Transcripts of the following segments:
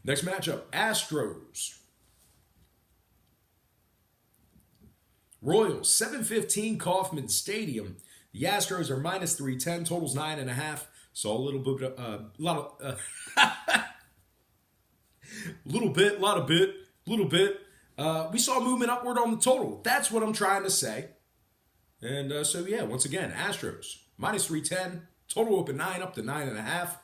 Next matchup, Astros. Royals, 7:15 Kauffman Stadium. The Astros are minus 310, totals 9.5. Saw a little bit, we saw movement upward on the total. That's what I'm trying to say. And once again, Astros, minus 310, total open 9 up to 9.5.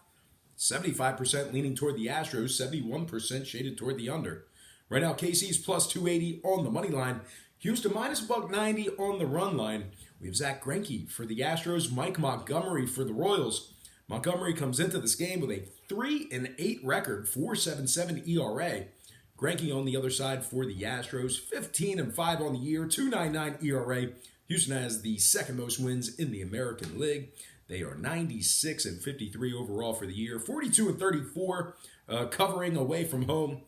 75% leaning toward the Astros, 71% shaded toward the under. Right now, KC's plus 280 on the money line. Houston minus $1.90 on the run line. We have Zach Greinke for the Astros, Mike Montgomery for the Royals. Montgomery comes into this game with a 3-8 record, 4.77 ERA. Greinke on the other side for the Astros, 15-5 on the year, 2.99 ERA. Houston has the second most wins in the American League. They are 96-53 overall for the year, 42-34 covering away from home,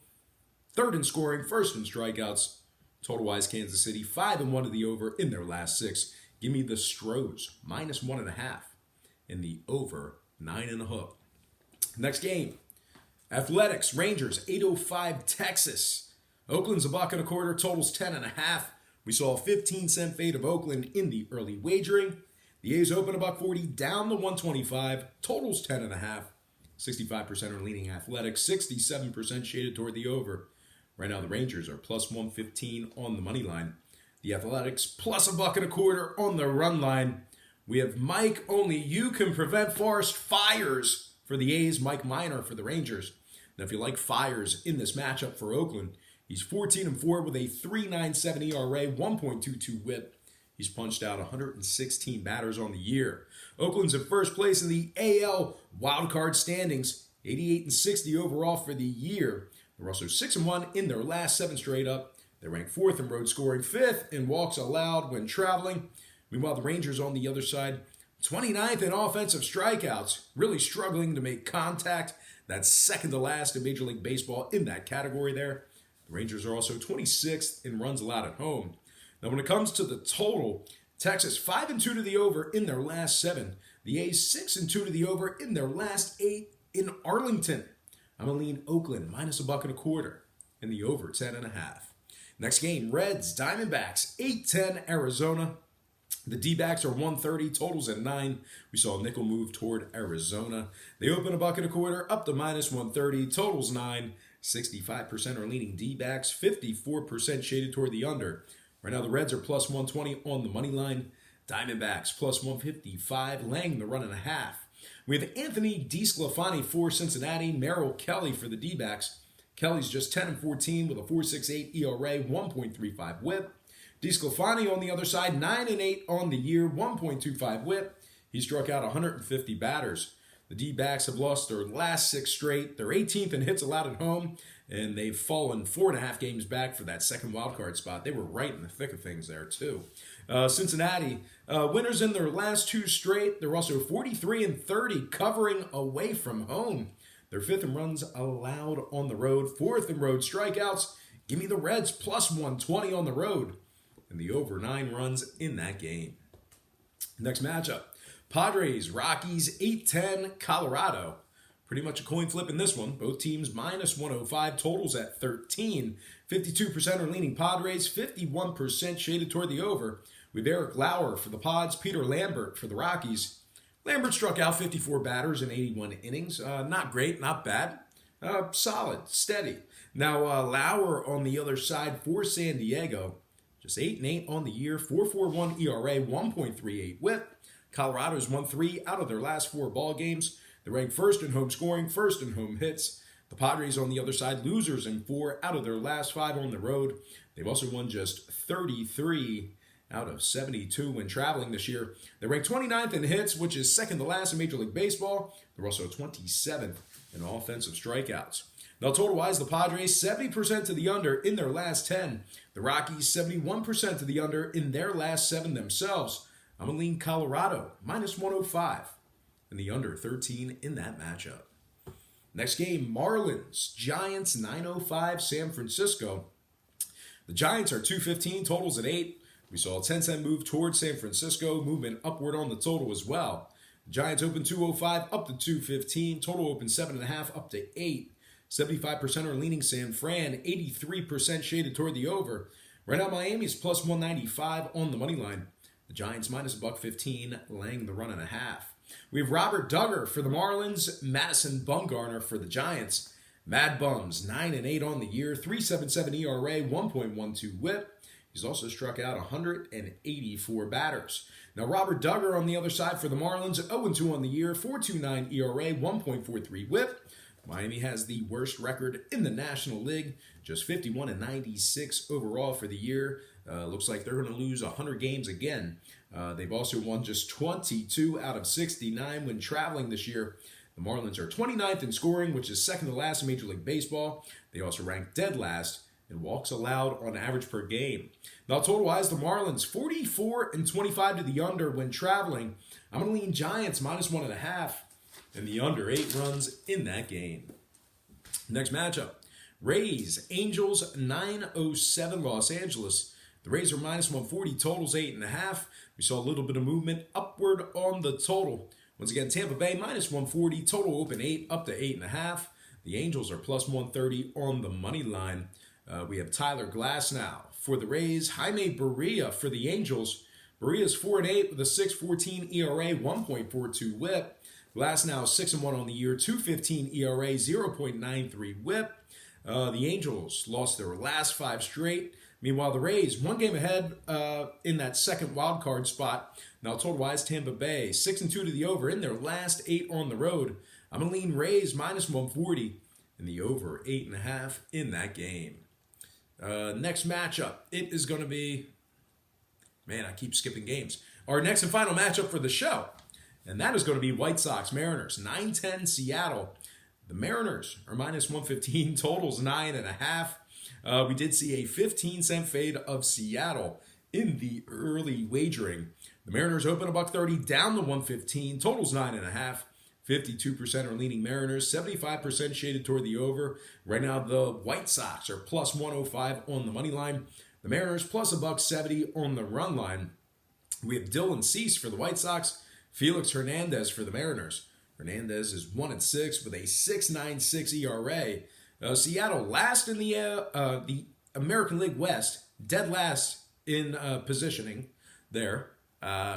third in scoring, first in strikeouts. Total-wise, Kansas City 5-1 to the over in their last 6. Give me the Stros minus 1.5 in the over 9.5. Next game, Athletics Rangers 8:05 Texas. Oakland's $1.25, totals 10.5. We saw a 15-cent fade of Oakland in the early wagering. The A's open $1.40, down to 125, totals 10.5. 65% are leaning Athletics, 67% shaded toward the over. Right now, the Rangers are plus 115 on the money line. The Athletics plus $1.25 on the run line. We have Mike Only You Can Prevent Forest Fires for the A's, Mike Minor for the Rangers. Now, if you like fires in this matchup for Oakland, he's 14-4 with a 3.97 ERA, 1.22 whip. He's punched out 116 batters on the year. Oakland's in first place in the AL wildcard standings, 88-60 overall for the year. They're also 6-1 in their last 7 straight up. They rank 4th in road scoring, 5th in walks allowed when traveling. Meanwhile, the Rangers on the other side, 29th in offensive strikeouts, really struggling to make contact. That's second to last in Major League Baseball in that category there. The Rangers are also 26th in runs allowed at home. Now, when it comes to the total, Texas 5-2 to the over in their last 7. The A's 6-2 to the over in their last 8 in Arlington. I'm going to lean Oakland minus $1.25 in the over 10.5. Next game, Reds, Diamondbacks, 8-10 Arizona. The D-backs are 130, totals at 9. We saw a nickel move toward Arizona. They open $1.25 up to minus 130, totals 9. 65% are leaning D-backs, 54% shaded toward the under. Right now, the Reds are plus 120 on the money line. Diamondbacks plus 155, laying the run and a half. We have Anthony DeSclafani for Cincinnati, Merrill Kelly for the D-backs. Kelly's just 10-14 with a 4.68 ERA, 1.35 whip. DeSclafani on the other side, 9-8 on the year, 1.25 whip. He struck out 150 batters. The D-backs have lost their last 6 straight. They're 18th in hits allowed at home, and they've fallen 4.5 games back for that second wildcard spot. They were right in the thick of things there, too. Cincinnati, winners in their last 2 straight. They're also 43-30 covering away from home. They're 5th in runs allowed on the road, 4th in road strikeouts. Give me the Reds plus 120 on the road and the over 9 runs in that game. Next matchup, Padres, Rockies, 8-10 Colorado. Pretty much a coin flip in this one. Both teams minus 105, totals at 13. 52% are leaning Padres, 51% shaded toward the over. With Eric Lauer for the Pods, Peter Lambert for the Rockies. Lambert struck out 54 batters in 81 innings. Not great, not bad. Solid, steady. Now, Lauer on the other side for San Diego. Just 8-8 on the year, 4.41 ERA, 1.38 whip. Colorado's won 3 out of their last 4 ball games. They rank 1st in home scoring, 1st in home hits. The Padres on the other side, losers in 4 out of their last 5 on the road. They've also won just 33 out of 72 when traveling this year. They rank 29th in hits, which is second to last in Major League Baseball. They're also 27th in offensive strikeouts. Now, total-wise, the Padres 70% to the under in their last 10. The Rockies 71% to the under in their last 7 themselves. I'm going to lean Colorado minus 105 and the under 13 in that matchup. Next game, Marlins, Giants, 9:05 San Francisco. The Giants are 215, totals at 8. We saw a 10-cent move towards San Francisco, movement upward on the total as well. The Giants open 205 up to 215, total open 7.5 up to 8. 75% are leaning San Fran, 83% shaded toward the over. Right now, Miami's plus 195 on the money line. The Giants minus $1.15, laying the run and a half. We have Robert Duggar for the Marlins, Madison Bumgarner for the Giants. Mad Bums, 9-8 on the year, 3.77 ERA, 1.12 whip. He's also struck out 184 batters. Now, Robert Duggar on the other side for the Marlins, 0-2 on the year, 4.29 ERA, 1.43 whip. Miami has the worst record in the National League, just 51-96 overall for the year. Looks like they're going to lose 100 games again. They've also won just 22 out of 69 when traveling this year. The Marlins are 29th in scoring, which is second to last in Major League Baseball. They also rank dead last in walks allowed on average per game. Now, total-wise, the Marlins 44-25 to the under when traveling. I'm going to lean Giants minus 1.5 and the under 8 runs in that game. Next matchup, Rays, Angels, 9:07 Los Angeles. The Rays are minus 140, totals 8.5. We saw a little bit of movement upward on the total. Once again, Tampa Bay minus 140, total open 8, up to 8.5. The Angels are plus 130 on the money line. We have Tyler Glasnow for the Rays, Jaime Barria for the Angels. Barria's 4-8 with a 6.14 ERA, 1.42 whip. Glasnow 6-1 on the year, 2.15 ERA, 0.93 whip. The Angels lost their last 5 straight. Meanwhile, the Rays, 1 game ahead in that second wild card spot. Now, total-wise, Tampa Bay, 6-2 to the over in their last 8 on the road. I'm going to lean Rays minus 140 and the over 8.5 in that game. Next matchup, it is going to be, man, I keep skipping games. Our next and final matchup for the show, and that is going to be White Sox Mariners, 9-10 Seattle. The Mariners are minus 115, totals 9.5. We did see a 15-cent fade of Seattle in the early wagering. The Mariners open $1.30, down to 115, totals 9.5. 52% are leaning Mariners, 75% shaded toward the over. Right now, the White Sox are plus 105 on the money line. The Mariners plus $1.70 on the run line. We have Dylan Cease for the White Sox, Felix Hernandez for the Mariners. Hernandez is 1-6 with a 6.96 ERA. Seattle last in the American League West, dead last in positioning there.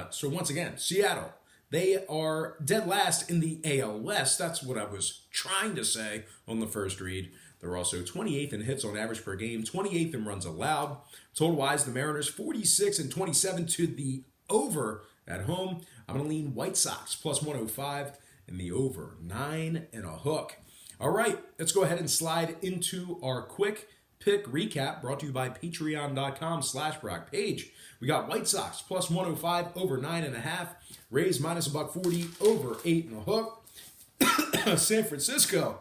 So once again, Seattle, they are dead last in the AL West. That's what I was trying to say on the first read. They're also 28th in hits on average per game, 28th in runs allowed. Total-wise, the Mariners 46-27 to the over at home. I'm going to lean White Sox plus 105 and the over 9 and a hook. All right, let's go ahead and slide into our quick pick recap brought to you by patreon.com/Brock Page. We got White Sox plus 105 over 9.5. Rays minus $1.40 over 8 and a hook. San Francisco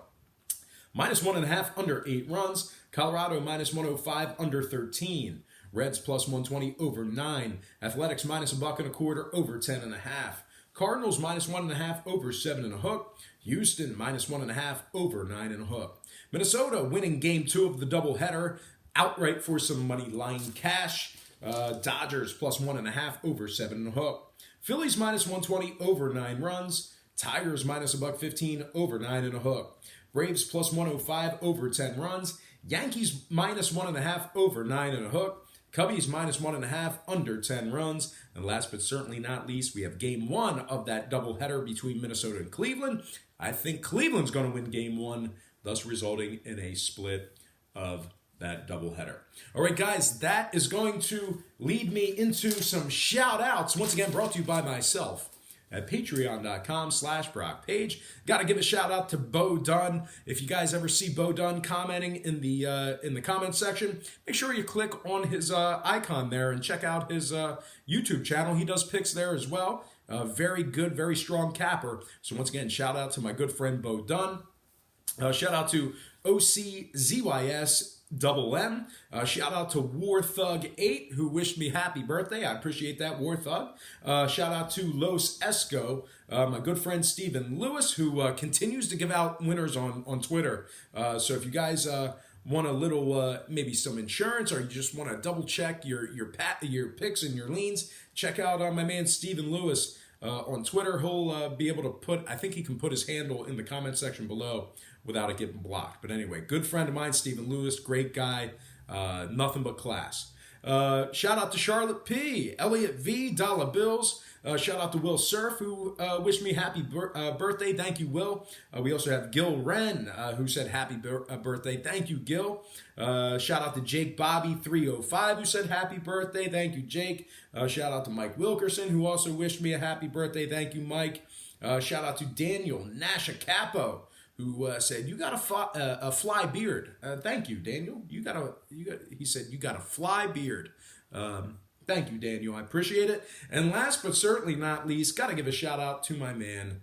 minus 1.5 under 8 runs. Colorado minus 105 under 13. Reds plus 120 over 9. Athletics minus $1.25 over 10.5. Cardinals minus 1.5 over 7 and a hook. Houston minus 1.5 over 9 and a hook. Minnesota winning game 2 of the doubleheader outright for some money line cash. Dodgers plus 1.5 over 7 and a hook. Phillies minus 120 over 9 runs. Tigers minus $1.15 over 9 and a hook. Braves plus 105 over 10 runs. Yankees minus 1.5 over 9 and a hook. Cubbies minus 1.5 under 10 runs. And last but certainly not least, we have game 1 of that doubleheader between Minnesota and Cleveland. I think Cleveland's going to win game 1, thus resulting in a split of that doubleheader. All right, guys, that is going to lead me into some shout-outs. Once again, brought to you by myself at patreon.com/Brock Page. Got to give a shout-out to Bo Dunn. If you guys ever see Bo Dunn commenting in the comment section, make sure you click on his icon there and check out his YouTube channel. He does picks there as well. Very good, very strong capper. So once again, shout-out to my good friend Bo Dunn. Shout-out to OCZYS Double M. Shout out to War Thug 8 who wished me happy birthday. I appreciate that, War Thug. Shout out to Los Esco, my good friend Stephen Lewis, who continues to give out winners on Twitter. So if you guys want a little maybe some insurance, or you just want to double check your picks and your leans, check out my man Stephen Lewis. on Twitter. He'll be able to I think he can put his handle in the comment section below without it getting blocked. But anyway, good friend of mine, Stephen Lewis, great guy, nothing but class. Shout out to Charlotte P, Elliot V, Dollar Bills. Shout out to Will Surf, who wished me happy birthday. Thank you, Will. We also have Gil Wren, who said happy birthday. Thank you, Gil. Shout out to Jake Bobby 305, who said happy birthday. Thank you, Jake. Shout out to Mike Wilkerson, who also wished me a happy birthday. Thank you, Mike. Shout out to Daniel Nasha Capo, who said you got a fly beard. Thank you, Daniel. He said you got a fly beard. Thank you, Daniel. I appreciate it. And last but certainly not least, got to give a shout out to my man,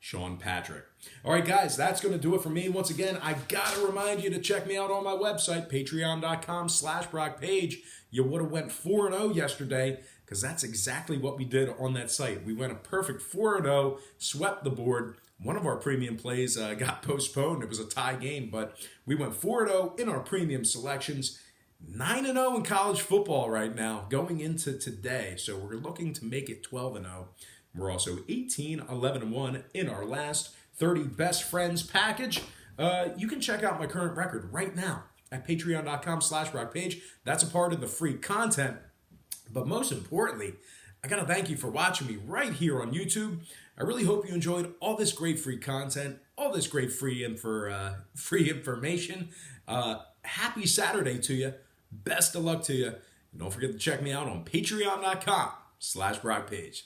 Sean Patrick. All right, guys, that's going to do it for me. Once again, I got to remind you to check me out on my website, patreon.com/BrockPage. You would have went 4-0 yesterday because that's exactly what we did on that site. We went a perfect 4-0, swept the board. One of our premium plays got postponed. It was a tie game, but we went 4-0 in our premium selections. 9-0 in college football right now going into today. So we're looking to make it 12-0. We're also 18-11-1 in our last 30 best friends package. You can check out my current record right now at patreon.com/BrockPage. That's a part of the free content. But most importantly, I got to thank you for watching me right here on YouTube. I really hope you enjoyed all this great free content, all this great free information. Happy Saturday to you. Best of luck to you. And don't forget to check me out on patreon.com/BrockPage.